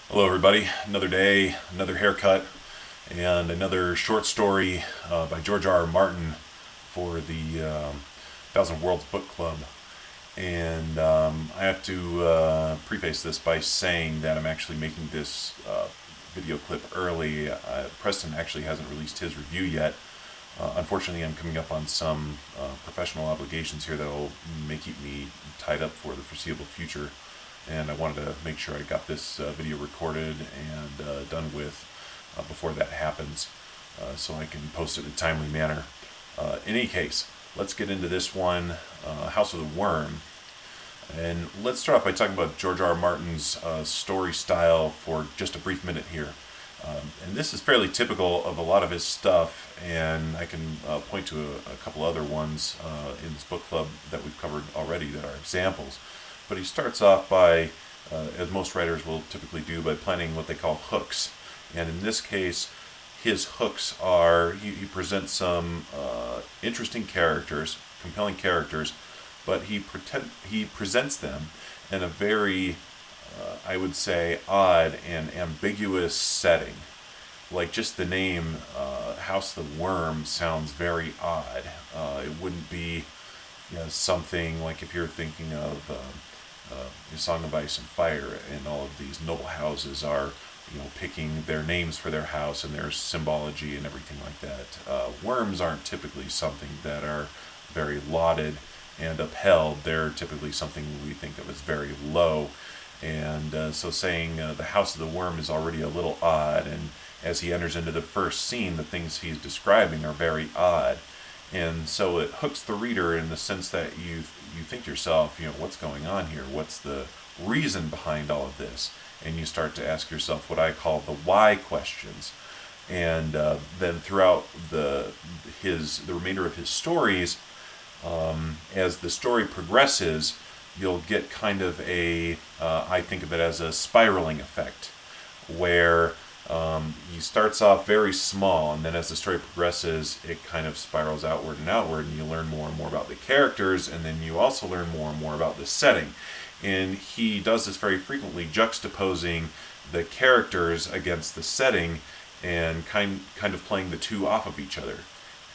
Hello, everybody. Another day, another haircut, and another short story by George R. R. Martin for the Thousand Worlds Book Club. And I have to preface this by saying that I'm actually making this video clip early. Preston actually hasn't released his review yet. Unfortunately, I'm coming up on some professional obligations here that will may keep me tied up for the foreseeable future, and I wanted to make sure I got this video recorded and done with before that happens, so I can post it in a timely manner. In any case, let's get into this one, House of the Worm. And let's start off by talking about George R. R. Martin's story style for just a brief minute here. And this is fairly typical of a lot of his stuff, and I can point to a couple other ones in this book club that we've covered already that are examples. But he starts off by, as most writers will typically do, by planting what they call hooks. And in this case, his hooks are, he presents some interesting characters, compelling characters, but he presents them in a very, I would say, odd and ambiguous setting. Like just the name House of the Worm sounds very odd. It wouldn't be something like if you're thinking of A Song of Ice and Fire, and all of these noble houses are picking their names for their house and their symbology and everything like that. Worms aren't typically something that are very lauded and upheld. They're typically something we think of as very low. And so saying the House of the Worm is already a little odd, and as he enters into the first scene, the things he's describing are very odd. And so it hooks the reader in the sense that you think to yourself, what's going on here? What's the reason behind all of this? And you start to ask yourself what I call the why questions. And then throughout the remainder of his stories, as the story progresses, you'll get kind of I think of it as a spiraling effect, where he starts off very small, and then as the story progresses, it kind of spirals outward and outward, and you learn more and more about the characters, and then you also learn more and more about the setting. And he does this very frequently, juxtaposing the characters against the setting, and kind of playing the two off of each other.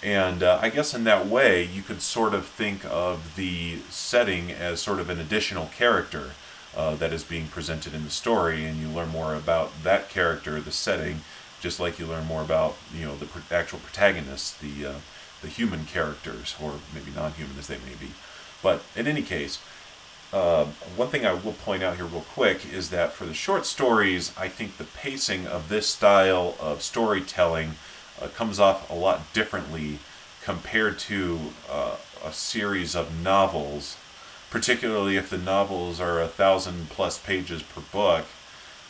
And I guess in that way, you could sort of think of the setting as sort of an additional character that is being presented in the story, and you learn more about that character, the setting, just like you learn more about the actual protagonists, the human characters, or maybe non-human as they may be. But in any case, one thing I will point out here real quick is that for the short stories, I think the pacing of this style of storytelling comes off a lot differently compared to a series of novels, particularly if the novels are 1,000+ pages per book.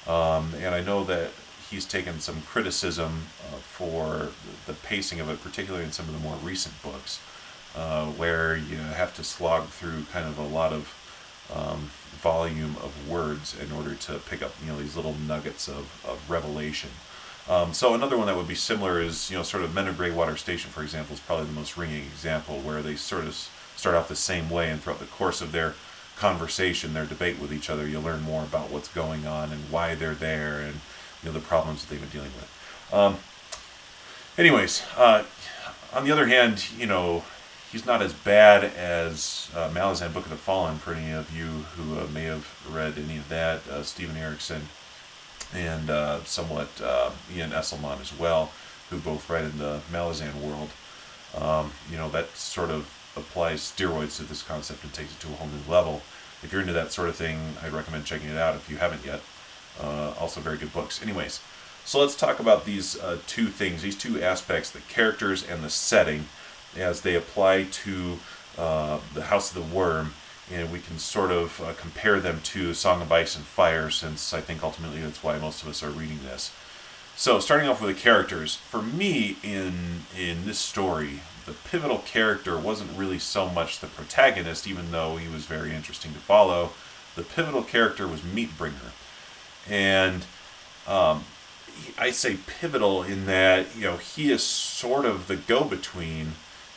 And I know that he's taken some criticism for the pacing of it, particularly in some of the more recent books, where you have to slog through kind of a lot of volume of words in order to pick up these little nuggets of revelation. So another one that would be similar is, sort of Men of Greywater Station, for example, is probably the most ringing example, where they sort of start off the same way, and throughout the course of their conversation, their debate with each other, you learn more about what's going on and why they're there, and the problems that they've been dealing with. Anyways, on the other hand, he's not as bad as Malazan Book of the Fallen, for any of you who may have read any of that. Stephen Erickson and somewhat Ian Esselman as well, who both write in the Malazan world. That sort of applies steroids to this concept and takes it to a whole new level. If you're into that sort of thing, I'd recommend checking it out if you haven't yet. Also very good books. Anyways, so let's talk about these two things, these two aspects, the characters and the setting, as they apply to the House of the Worm. And we can sort of compare them to Song of Ice and Fire, since I think ultimately that's why most of us are reading this. So starting off with the characters, for me in this story, the pivotal character wasn't really so much the protagonist, even though he was very interesting to follow. The pivotal character was Meatbringer. And I say pivotal in that he is sort of the go-between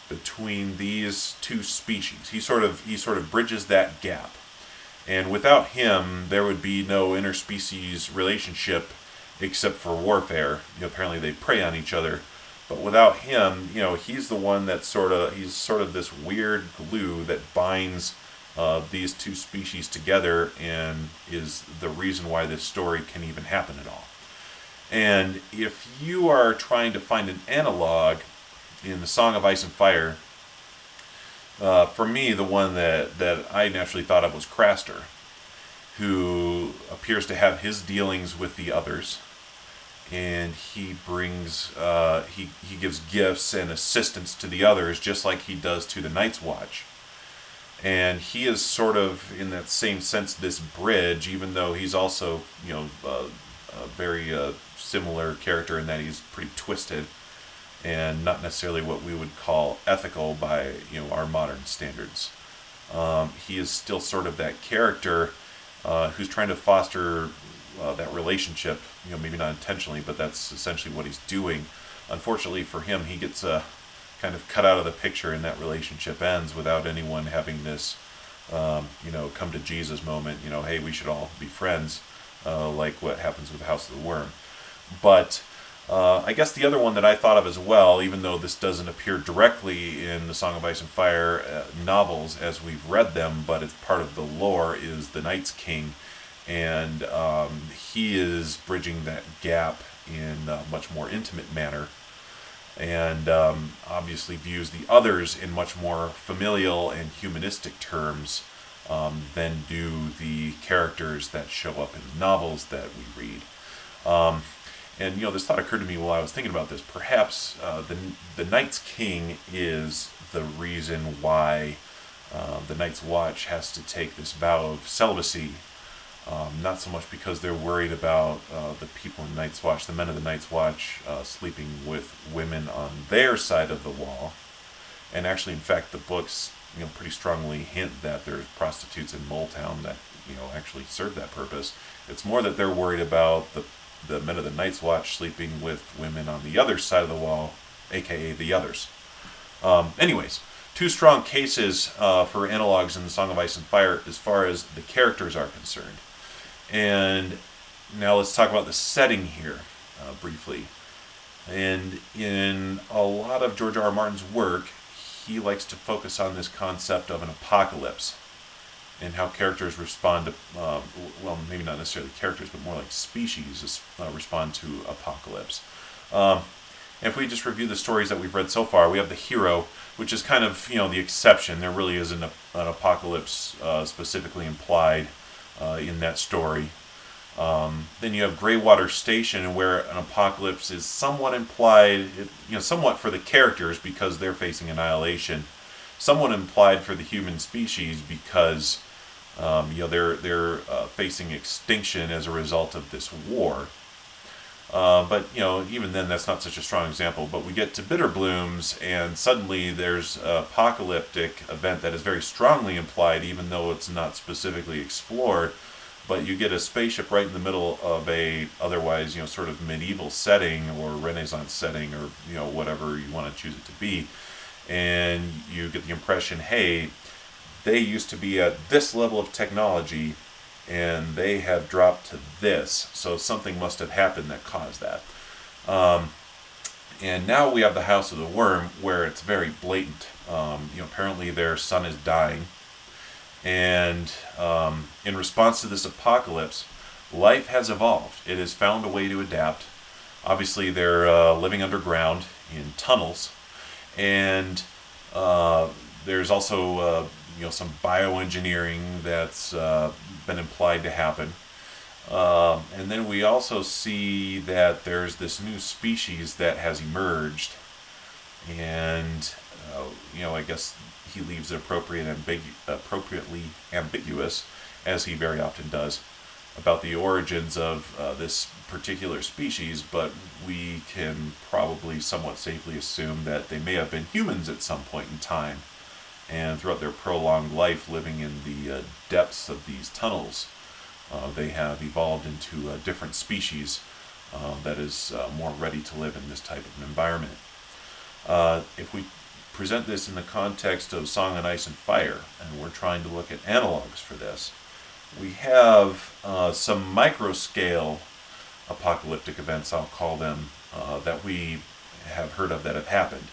between these two species. He sort of bridges that gap. And without him, there would be no interspecies relationship except for warfare. Apparently they prey on each other. But without him, he's the one that he's sort of this weird glue that binds these two species together and is the reason why this story can even happen at all. And if you are trying to find an analog in the Song of Ice and Fire, for me, the one that I naturally thought of was Craster, who appears to have his dealings with the others, and he brings he gives gifts and assistance to the others, just like he does to the Night's Watch. And he is sort of, in that same sense, this bridge, even though he's also, a very similar character in that he's pretty twisted and not necessarily what we would call ethical by our modern standards. He is still sort of that character who's trying to foster that relationship. Maybe not intentionally, but that's essentially what he's doing. Unfortunately for him, he gets kind of cut out of the picture, and that relationship ends without anyone having this, come to Jesus moment. Hey, we should all be friends, like what happens with the House of the Worm. But I guess the other one that I thought of as well, even though this doesn't appear directly in the Song of Ice and Fire novels as we've read them, but it's part of the lore, is the Night's King. And he is bridging that gap in a much more intimate manner, and obviously views the others in much more familial and humanistic terms than do the characters that show up in the novels that we read. And this thought occurred to me while I was thinking about this. Perhaps the Night's King is the reason why the Night's Watch has to take this vow of celibacy. Not so much because they're worried about the people in Night's Watch, the men of the Night's Watch, sleeping with women on their side of the wall. And actually, in fact, the books pretty strongly hint that there's prostitutes in Moletown that actually serve that purpose. It's more that they're worried about the men of the Night's Watch sleeping with women on the other side of the wall, aka the others. Anyways, two strong cases for analogs in the Song of Ice and Fire as far as the characters are concerned. And now let's talk about the setting here briefly. And in a lot of George R. R. Martin's work, he likes to focus on this concept of an apocalypse and how characters respond to, well, maybe not necessarily characters, but more like species respond to apocalypse. And if we just review the stories that we've read so far, we have the hero, which is kind of, the exception. There really isn't an apocalypse specifically implied in that story. Then you have Greywater Station, where an apocalypse is somewhat implied, somewhat for the characters because they're facing annihilation, somewhat implied for the human species because they're facing extinction as a result of this war. But even then, that's not such a strong example. But we get to Bitter Blooms, and suddenly there's an apocalyptic event that is very strongly implied, even though it's not specifically explored. But you get a spaceship right in the middle of a otherwise, sort of medieval setting or Renaissance setting, or whatever you want to choose it to be, and you get the impression, hey, they used to be at this level of technology, and they have dropped to this, so something must have happened that caused that. And now we have the House of the Worm, where it's very blatant. Apparently their son is dying, and in response to this apocalypse, life has evolved. It has found a way to adapt. Obviously, they're living underground in tunnels, and there's also some bioengineering that's been implied to happen. And then we also see that there's this new species that has emerged, and I guess he leaves it appropriately ambiguous, as he very often does, about the origins of this particular species, but we can probably somewhat safely assume that they may have been humans at some point in time, and throughout their prolonged life living in the depths of these tunnels, they have evolved into a different species that is more ready to live in this type of an environment. If we present this in the context of Song on Ice and Fire, and we're trying to look at analogs for this, we have some micro-scale apocalyptic events, I'll call them, that we have heard of that have happened.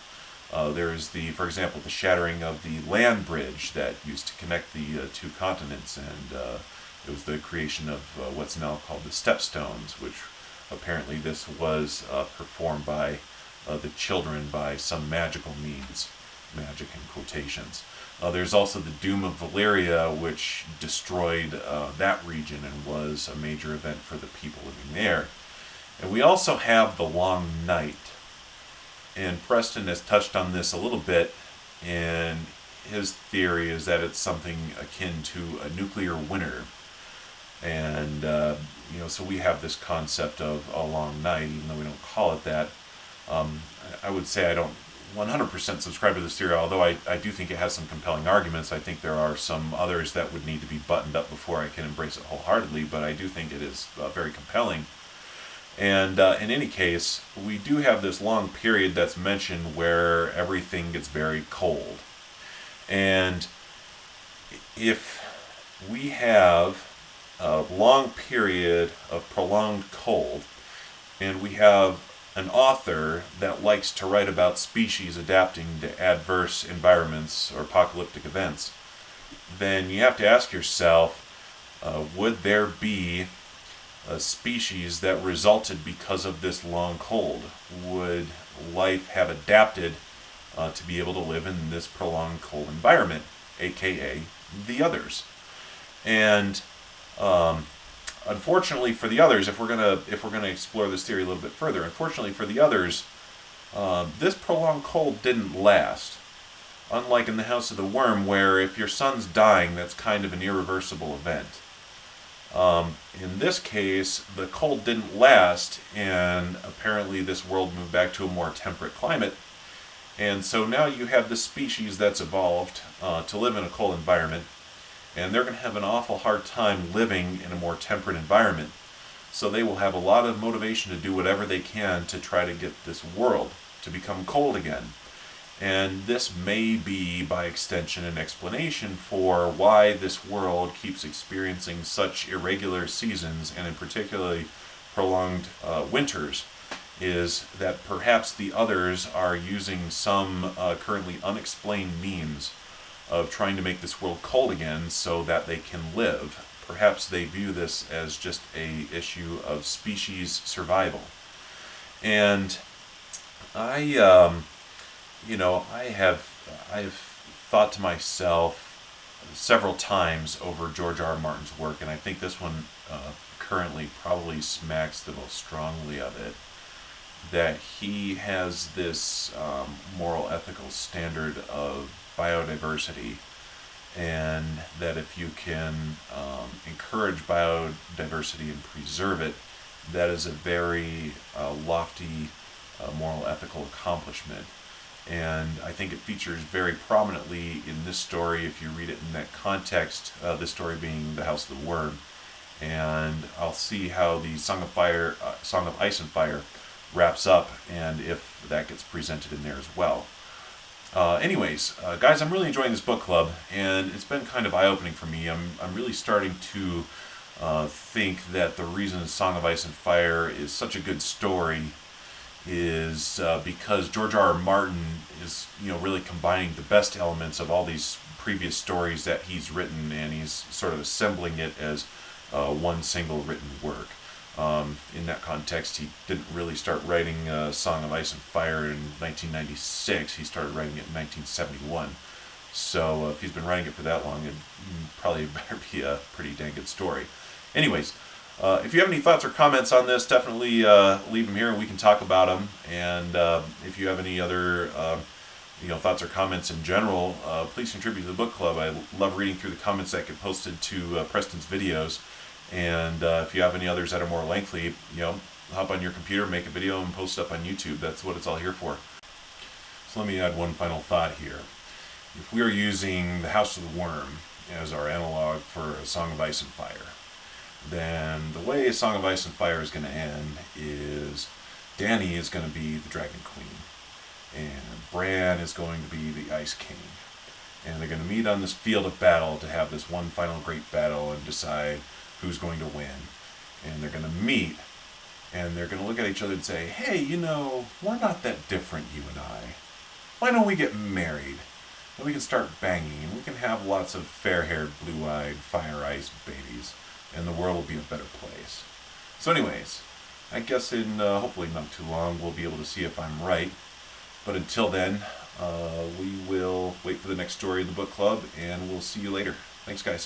There's for example, the shattering of the land bridge that used to connect the two continents, and it was the creation of what's now called the Stepstones, which apparently this was performed by the children by some magical means, magic in quotations. There's also the Doom of Valyria, which destroyed that region and was a major event for the people living there. And we also have the Long Night. And Preston has touched on this a little bit, and his theory is that it's something akin to a nuclear winter. And, so we have this concept of a long night, even though we don't call it that. I would say I don't 100% subscribe to this theory, although I do think it has some compelling arguments. I think there are some others that would need to be buttoned up before I can embrace it wholeheartedly, but I do think it is very compelling. And in any case, we do have this long period that's mentioned where everything gets very cold. And if we have a long period of prolonged cold, and we have an author that likes to write about species adapting to adverse environments or apocalyptic events, then you have to ask yourself, would there be a species that resulted because of this long cold? Would life have adapted to be able to live in this prolonged cold environment, aka the others? And unfortunately for the others, if we're gonna explore this theory a little bit further, unfortunately for the others, this prolonged cold didn't last. Unlike in the House of the Worm, where if your son's dying, that's kind of an irreversible event. In this case, the cold didn't last, and apparently this world moved back to a more temperate climate. And so now you have this species that's evolved to live in a cold environment, and they're going to have an awful hard time living in a more temperate environment. So they will have a lot of motivation to do whatever they can to try to get this world to become cold again. And this may be, by extension, an explanation for why this world keeps experiencing such irregular seasons, and in particularly prolonged winters, is that perhaps the others are using some currently unexplained means of trying to make this world cold again so that they can live. Perhaps they view this as just a issue of species survival. And I have thought to myself several times over George R. R. Martin's work, and I think this one currently probably smacks the most strongly of it, that he has this moral ethical standard of biodiversity, and that if you can encourage biodiversity and preserve it, that is a very lofty moral ethical accomplishment. And I think it features very prominently in this story if you read it in that context, this story being The House of the Worm. And I'll see how the Song of Ice and Fire wraps up, and if that gets presented in there as well. Anyways, guys, I'm really enjoying this book club, and it's been kind of eye-opening for me. I'm really starting to think that the reason Song of Ice and Fire is such a good story is because George R. R. Martin is, really combining the best elements of all these previous stories that he's written, and he's sort of assembling it as one single written work. In that context, he didn't really start writing Song of Ice and Fire in 1996. He started writing it in 1971. So if he's been writing it for that long, it probably better be a pretty dang good story. Anyways, if you have any thoughts or comments on this, definitely leave them here and we can talk about them. And if you have any other thoughts or comments in general, please contribute to the book club. I love reading through the comments that get posted to Preston's videos. And if you have any others that are more lengthy, hop on your computer, make a video, and post it up on YouTube. That's what it's all here for. So let me add one final thought here. If we are using The House of the Worm as our analog for A Song of Ice and Fire, then the way A Song of Ice and Fire is going to end is Dany is going to be the Dragon Queen, and Bran is going to be the Ice King. And they're going to meet on this field of battle to have this one final great battle and decide who's going to win. And they're going to meet, and they're going to look at each other and say, hey, you know, we're not that different, you and I. Why don't we get married? And we can start banging, and we can have lots of fair-haired, blue-eyed, fire-iced babies, and the world will be a better place. So anyways, I guess in hopefully not too long we'll be able to see if I'm right. But until then, we will wait for the next story in the book club, and we'll see you later. Thanks, guys.